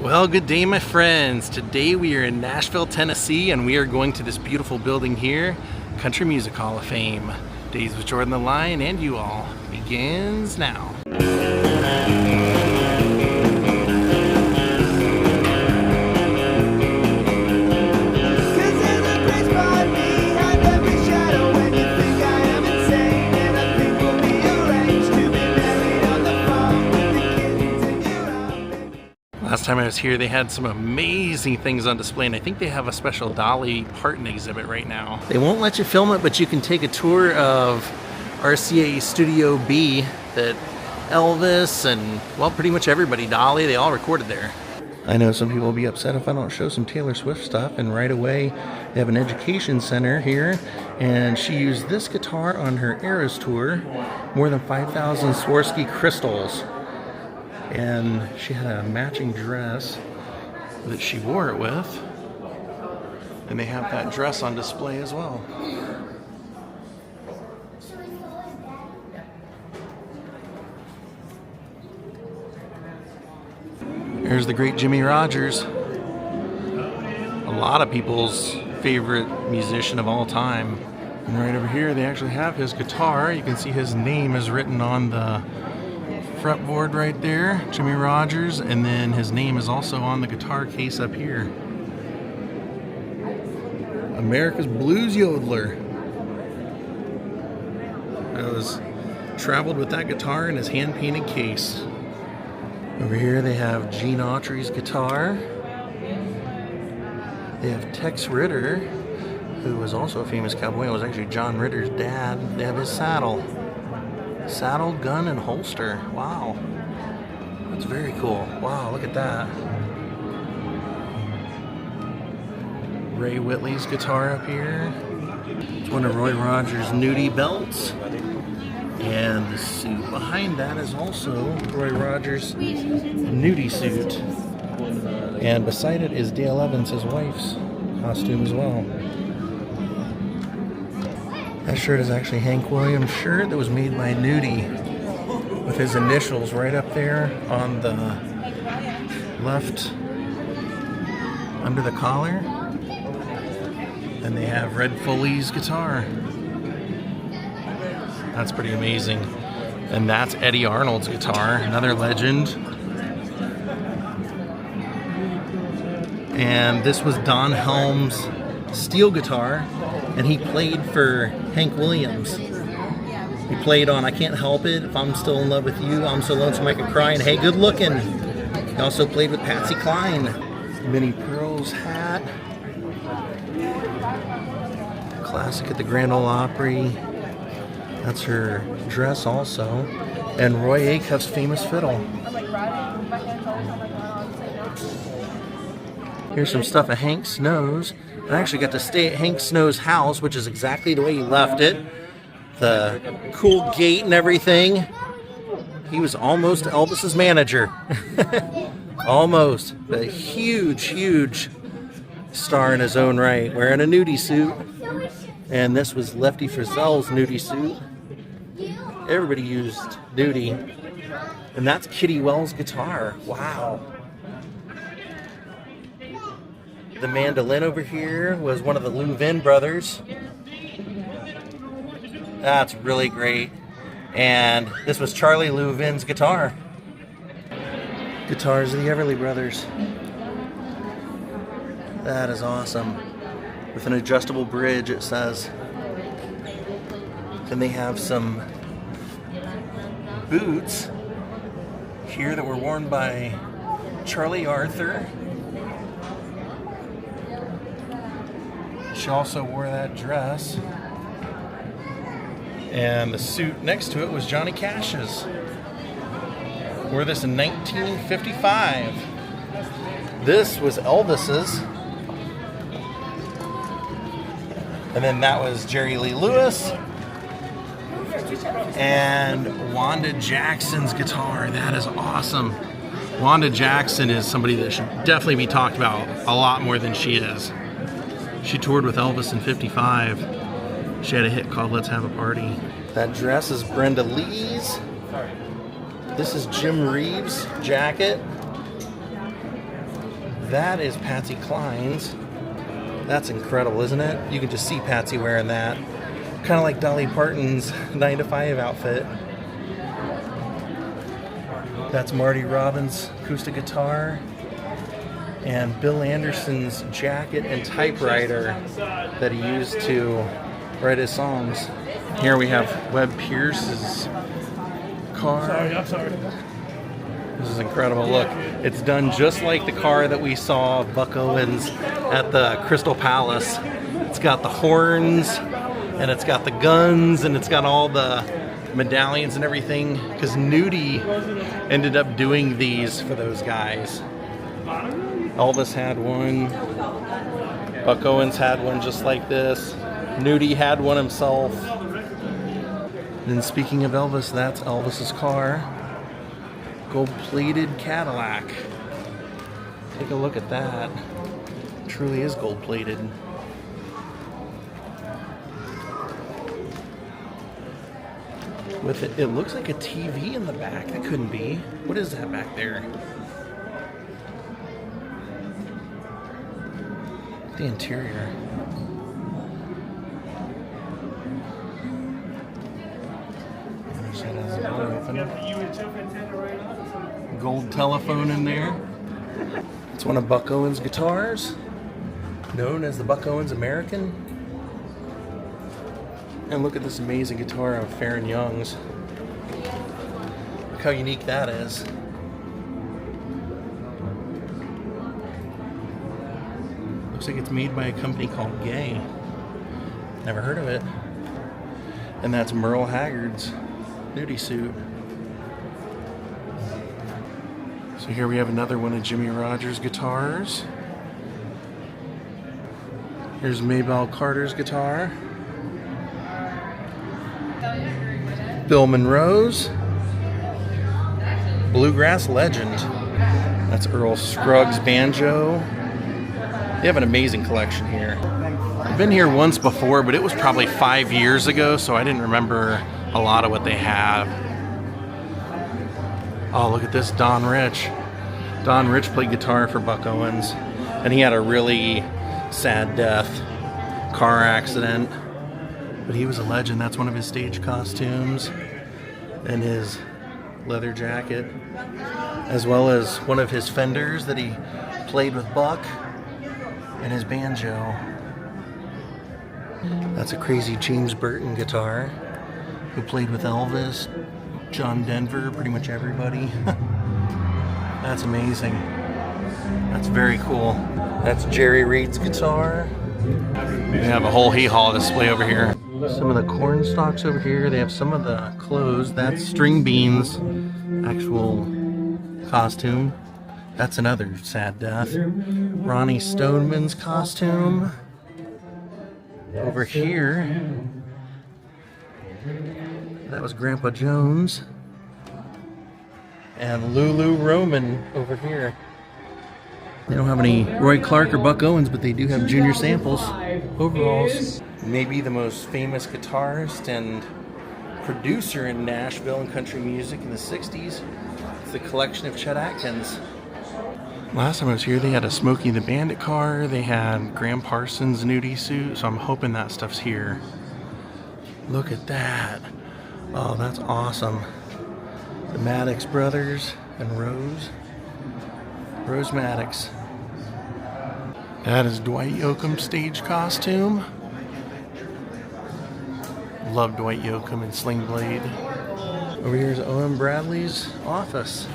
Well, good day, my friends. Today we are in Nashville, Tennessee, and we are going to this beautiful building here, Country Music Hall of Fame. Daze with Jordan the Lion and you all begins now. Last time I was here, they had some amazing things on display, and I think they have a special Dolly Parton exhibit right now. They won't let you film it, but you can take a tour of RCA Studio B that Elvis and, well, pretty much everybody, Dolly, they all recorded there. I know some people will be upset if I don't show some Taylor Swift stuff, and right away they have an education center here, and she used this guitar on her Eras tour, more than 5,000 Swarovski crystals. And she had a matching dress that she wore it with. And they have that dress on display as well. Here's the great Jimmie Rodgers. A lot of people's favorite musician of all time. And right over here they actually have his guitar. You can see his name is written on the fretboard right there, Jimmie Rodgers, and then his name is also on the guitar case up here. America's Blues Yodeler. Traveled with that guitar in his hand-painted case. Over here they have Gene Autry's guitar. They have Tex Ritter, who was also a famous cowboy. It was actually John Ritter's dad. They have his saddle. Saddle, gun, and holster. Wow. That's very cool. Wow, look at that. Ray Whitley's guitar up here. It's one of Roy Rogers' Nudie belts. And the suit behind that is also Roy Rogers' Nudie suit. And beside it is Dale Evans, his wife's costume as well. That shirt is actually Hank Williams' shirt that was made by Nudie with his initials right up there on the left under the collar. And they have Red Foley's guitar. That's pretty amazing. And that's Eddie Arnold's guitar, another legend. And this was Don Helm's steel guitar, and he played for Hank Williams. He played on I Can't Help It, If I'm Still in Love with You, I'm So Lonesome I Could Cry, and Hey Good Looking. He also played with Patsy Cline. Minnie Pearl's hat. Classic at the Grand Ole Opry. That's her dress also. And Roy Acuff's famous fiddle. Here's some stuff of Hank Snow's. I actually got to stay at Hank Snow's house, which is exactly the way he left it. The cool gate and everything. He was almost Elvis's manager. Almost. A huge, huge star in his own right, wearing a Nudie suit. And this was Lefty Frizzell's Nudie suit. Everybody used Nudie. And that's Kitty Wells' guitar. Wow. The mandolin over here was one of the Louvin brothers. That's really great. And this was Charlie Louvin's guitar. Guitars of the Everly Brothers. That is awesome. With an adjustable bridge, it says. Then they have some boots here that were worn by Charlie Arthur. She also wore that dress. And the suit next to it was Johnny Cash's. Wore this in 1955. This was Elvis's. And then that was Jerry Lee Lewis. And Wanda Jackson's guitar. That is awesome. Wanda Jackson is somebody that should definitely be talked about a lot more than she is. She toured with Elvis in '55. She had a hit called Let's Have a Party. That dress is Brenda Lee's. This is Jim Reeves' jacket. That is Patsy Cline's. That's incredible, isn't it? You can just see Patsy wearing that. Kind of like Dolly Parton's 9 to 5 outfit. That's Marty Robbins' acoustic guitar. And Bill Anderson's jacket and typewriter that he used to write his songs. Here we have Webb Pierce's car. I'm sorry. This is incredible. Look, it's done just like the car that we saw Buck Owens at the Crystal Palace. It's got the horns, and it's got the guns, and it's got all the medallions and everything, because Nudie ended up doing these for those guys. Elvis had one. Buck Owens had one just like this. Nudie had one himself. And speaking of Elvis, that's Elvis's car. Gold-plated Cadillac. Take a look at that. It truly is gold-plated. With it looks like a TV in the back. That couldn't be. What is that back there? The interior. Gold telephone in there. It's one of Buck Owens' guitars, known as the Buck Owens American. And look at this amazing guitar of Farron Young's. Look how unique that is. Looks like it's made by a company called Gay. Never heard of it. And that's Merle Haggard's Nudie suit. So here we have another one of Jimmy Rogers' guitars. Here's Maybelle Carter's guitar. Bill Monroe's Bluegrass Legend. That's Earl Scruggs' banjo. They have an amazing collection here. I've been here once before, but it was probably 5 years ago, so I didn't remember a lot of what they have. Oh, look at this, Don Rich. Don Rich played guitar for Buck Owens, and he had a really sad death, car accident. But he was a legend. That's one of his stage costumes and his leather jacket, as well as one of his Fenders that he played with Buck, and his banjo. That's a crazy James Burton guitar, who played with Elvis, John Denver, pretty much everybody. That's amazing. That's very cool. That's Jerry Reed's guitar. We have a whole hee haw display over here. Some of the corn stalks over here. They have some of the clothes. That's String Bean's actual costume. That's another sad death. Ronnie Stoneman's costume. Over here, that was Grandpa Jones. And Lulu Roman over here. They don't have any Roy Clark or Buck Owens, but they do have Junior Samples overalls. Maybe the most famous guitarist and producer in Nashville and country music in the 60s. It's the collection of Chet Atkins. Last time I was here, they had a Smokey the Bandit car. They had Graham Parsons' Nudie suit, so I'm hoping that stuff's here. Look at that. Oh, that's awesome. The Maddox brothers and Rose Maddox. That is Dwight Yoakam's stage costume. Love Dwight Yoakam and Sling Blade. Over here is Owen Bradley's office.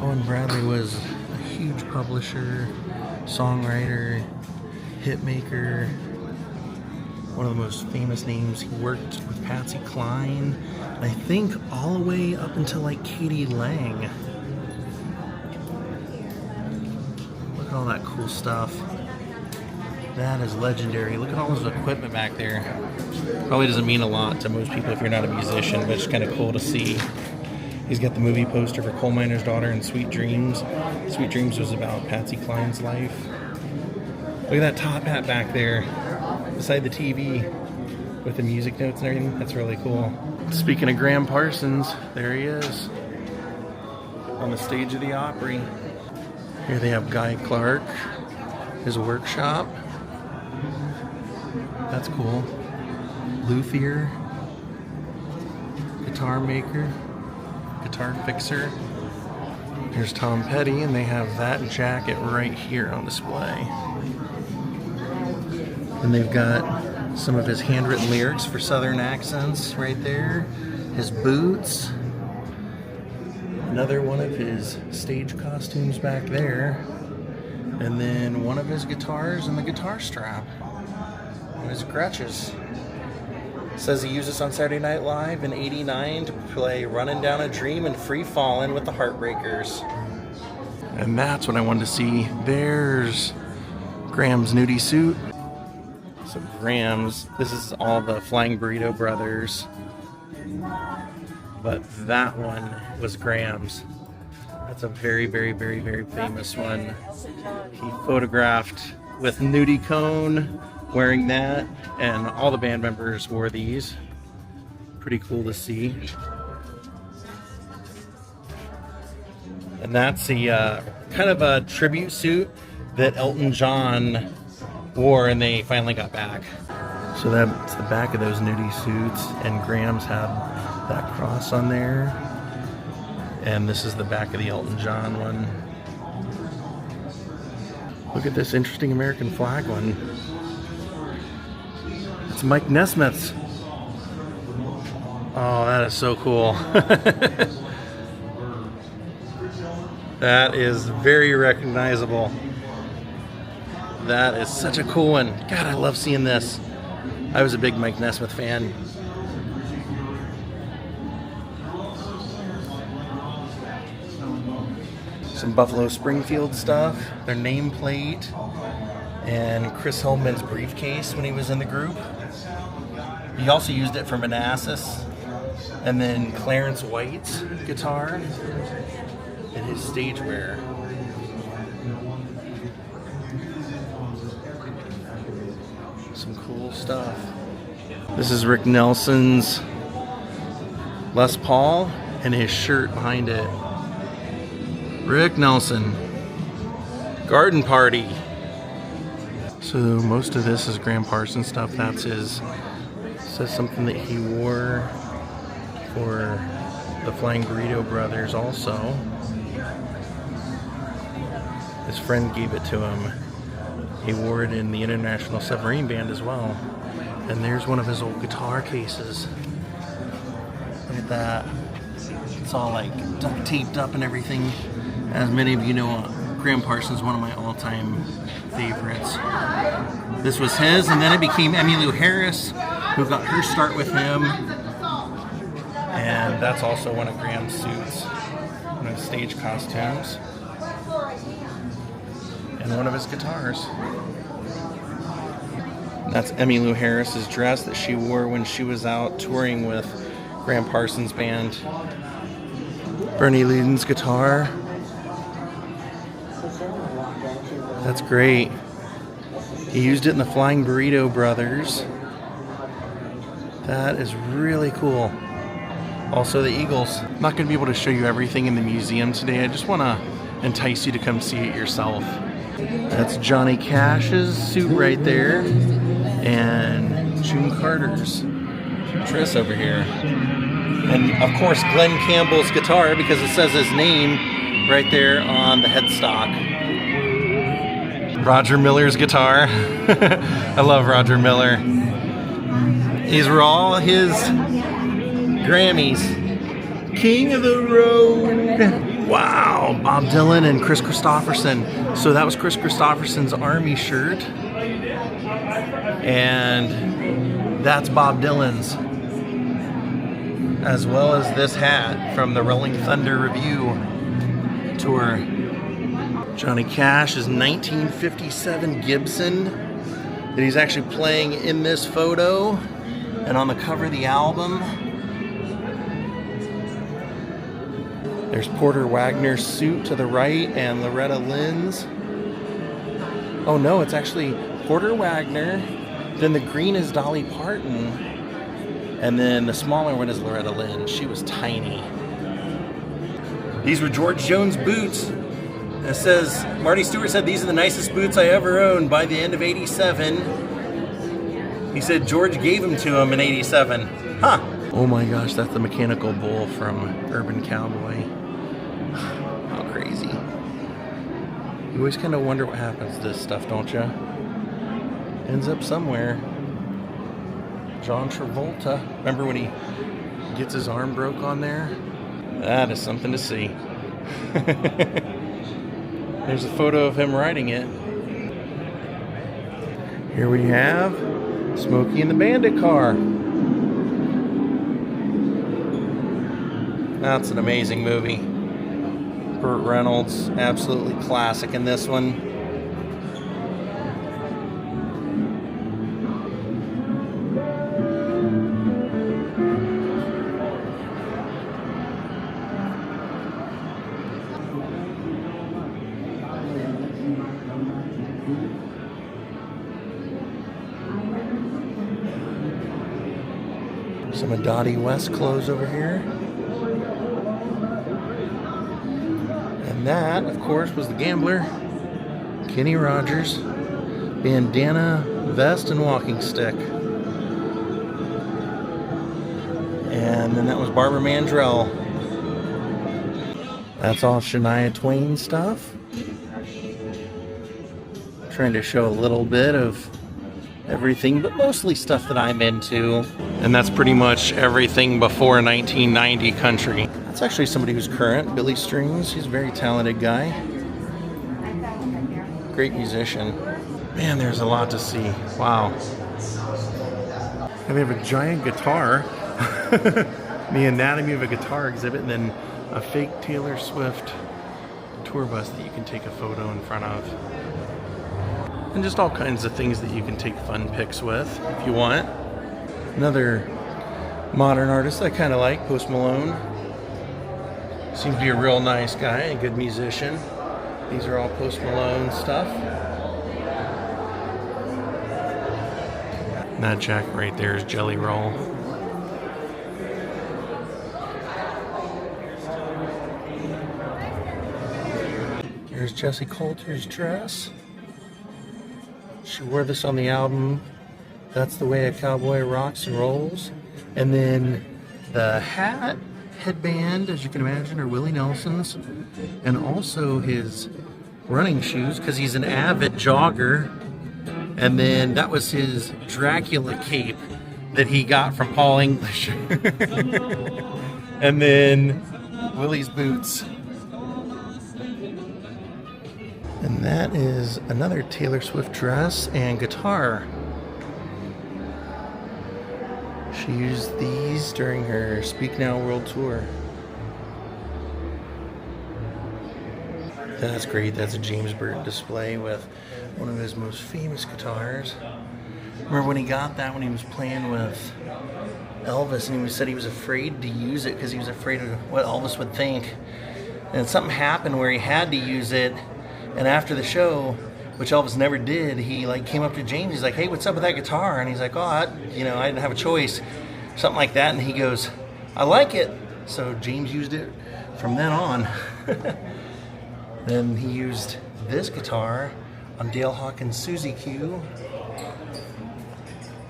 Owen Bradley was a huge publisher, songwriter, hit maker, one of the most famous names. He worked with Patsy Cline, and I think all the way up until like Katie Lang. Look at all that cool stuff. That is legendary. Look at all his equipment back there. Probably doesn't mean a lot to most people if you're not a musician, but it's kind of cool to see. He's got the movie poster for Coal Miner's Daughter and Sweet Dreams. Sweet Dreams was about Patsy Cline's life. Look at that top hat back there beside the TV with the music notes and everything. That's really cool. Speaking of Graham Parsons, there he is. on the stage of the Opry. Here they have Guy Clark, his workshop. That's cool. Luthier, guitar maker, guitar fixer. Here's Tom Petty, and they have that jacket right here on display. And they've got some of his handwritten lyrics for Southern accents right there. His boots. Another one of his stage costumes back there. And then one of his guitars and the guitar strap. And his crutches. Says he used this on Saturday Night Live in '89 to play Running Down a Dream and Free Fallin' with the Heartbreakers. And that's what I wanted to see. There's Graham's Nudie suit. So Graham's, this is all the Flying Burrito Brothers. But that one was Graham's. That's a very, very, very, very famous one. He photographed with Nudie Cone wearing that, and all the band members wore these. Pretty cool to see. And that's the kind of a tribute suit that Elton John wore, and they finally got back. So that's the back of those Nudie suits, and Graham's had that cross on there. And this is the back of the Elton John one. Look at this interesting American flag one. It's Mike Nesmith's. Oh, that is so cool. That is very recognizable. That is such a cool one. God, I love seeing this. I was a big Mike Nesmith fan. Some Buffalo Springfield stuff, their nameplate, and Chris Hillman's briefcase when he was in the group. He also used it for Manassas, and then Clarence White's guitar and his stage wear. Some cool stuff. This is Rick Nelson's Les Paul and his shirt behind it. Rick Nelson, Garden Party. So most of this is Graham Parsons stuff. That's his, says something that he wore for the Flying Burrito Brothers also. His friend gave it to him. He wore it in the International Submarine Band as well. And there's one of his old guitar cases. Look at that. It's all like duct taped up and everything. As many of you know, Graham Parsons is one of my all-time favorites. This was his, and then it became Emmylou Harris, who got her start with him. And that's also one of Graham's suits, one of his stage costumes, and one of his guitars. That's Emmylou Harris's dress that she wore when she was out touring with Graham Parsons' band. Bernie Leadon's guitar. That's great. He used it in the Flying Burrito Brothers. That is really cool. Also the Eagles. I'm not going to be able to show you everything in the museum today. I just want to entice you to come see it yourself. That's Johnny Cash's suit right there. And June Carter's dress over here. And of course Glenn Campbell's guitar, because it says his name right there on the headstock. Roger Miller's guitar. I love Roger Miller. These were all his Grammys. King of the Road. Wow, Bob Dylan and Chris Christopherson. So that was Chris Christopherson's Army shirt. And that's Bob Dylan's. As well as this hat from the Rolling Thunder Review tour. Johnny Cash's 1957 Gibson that he's actually playing in this photo and on the cover of the album. There's Porter Wagner's suit to the right and Loretta Lynn's. Oh no, it's actually Porter Wagner, then the green is Dolly Parton, and then the smaller one is Loretta Lynn. She was tiny. These were George Jones boots. It says, Marty Stewart said, these are the nicest boots I ever owned by the end of '87. He said George gave them to him in '87. Huh. Oh my gosh, that's the mechanical bull from Urban Cowboy. How crazy. You always kind of wonder what happens to this stuff, don't you? Ends up somewhere. John Travolta. Remember when he gets his arm broke on there? That is something to see. There's a photo of him riding it. Here we have Smokey and the Bandit car. That's an amazing movie. Burt Reynolds, absolutely classic in this one. Some of Dottie West clothes over here. And that, of course, was the gambler, Kenny Rogers, bandana, vest, and walking stick. And then that was Barbara Mandrell. That's all Shania Twain stuff. Trying to show a little bit of everything, but mostly stuff that I'm into. And that's pretty much everything before 1990 country. That's actually somebody who's current, Billy Strings. He's a very talented guy. Great musician. Man, there's a lot to see. Wow. And they have a giant guitar. The anatomy of a guitar exhibit, and then a fake Taylor Swift tour bus that you can take a photo in front of. And just all kinds of things that you can take fun pics with if you want. Another modern artist I kind of like, Post Malone. Seems to be a real nice guy, a good musician. These are all Post Malone stuff. And that jacket right there is Jelly Roll. Here's Jessie Coulter's dress. She wore this on the album That's the Way a Cowboy Rocks and Rolls. And then the hat, headband, as you can imagine, are Willie Nelson's. And also his running shoes, because he's an avid jogger. And then that was his Dracula cape that he got from Paul English. And then Willie's boots. And that is another Taylor Swift dress and guitar. She used these during her Speak Now World Tour. That's great. That's a James Burton display with one of his most famous guitars. Remember when he got that when he was playing with Elvis, and he said he was afraid to use it because he was afraid of what Elvis would think. And something happened where he had to use it. And after the show, which Elvis never did, he came up to James. He's like, "Hey, what's up with that guitar?" And he's like, "Oh, I didn't have a choice," something like that. And he goes, "I like it." So James used it from then on. Then he used this guitar on Dale Hawkins' Suzy Q.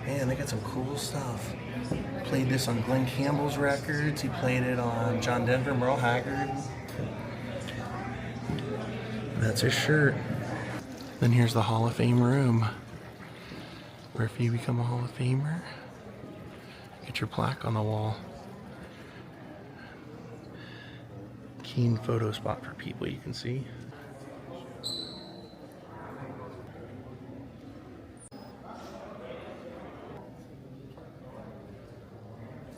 Man, they got some cool stuff. Played this on Glenn Campbell's records. He played it on John Denver, Merle Haggard. That's his shirt. Then here's the Hall of Fame room, where if you become a Hall of Famer, get your plaque on the wall. Keen photo spot for people you can see.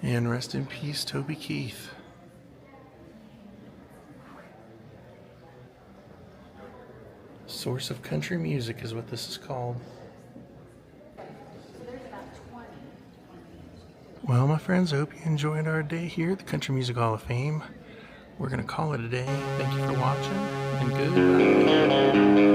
And rest in peace, Toby Keith. Source of Country Music is what this is called. Well, my friends, I hope you enjoyed our day here at the Country Music Hall of Fame. We're going to call it a day. Thank you for watching, and goodbye.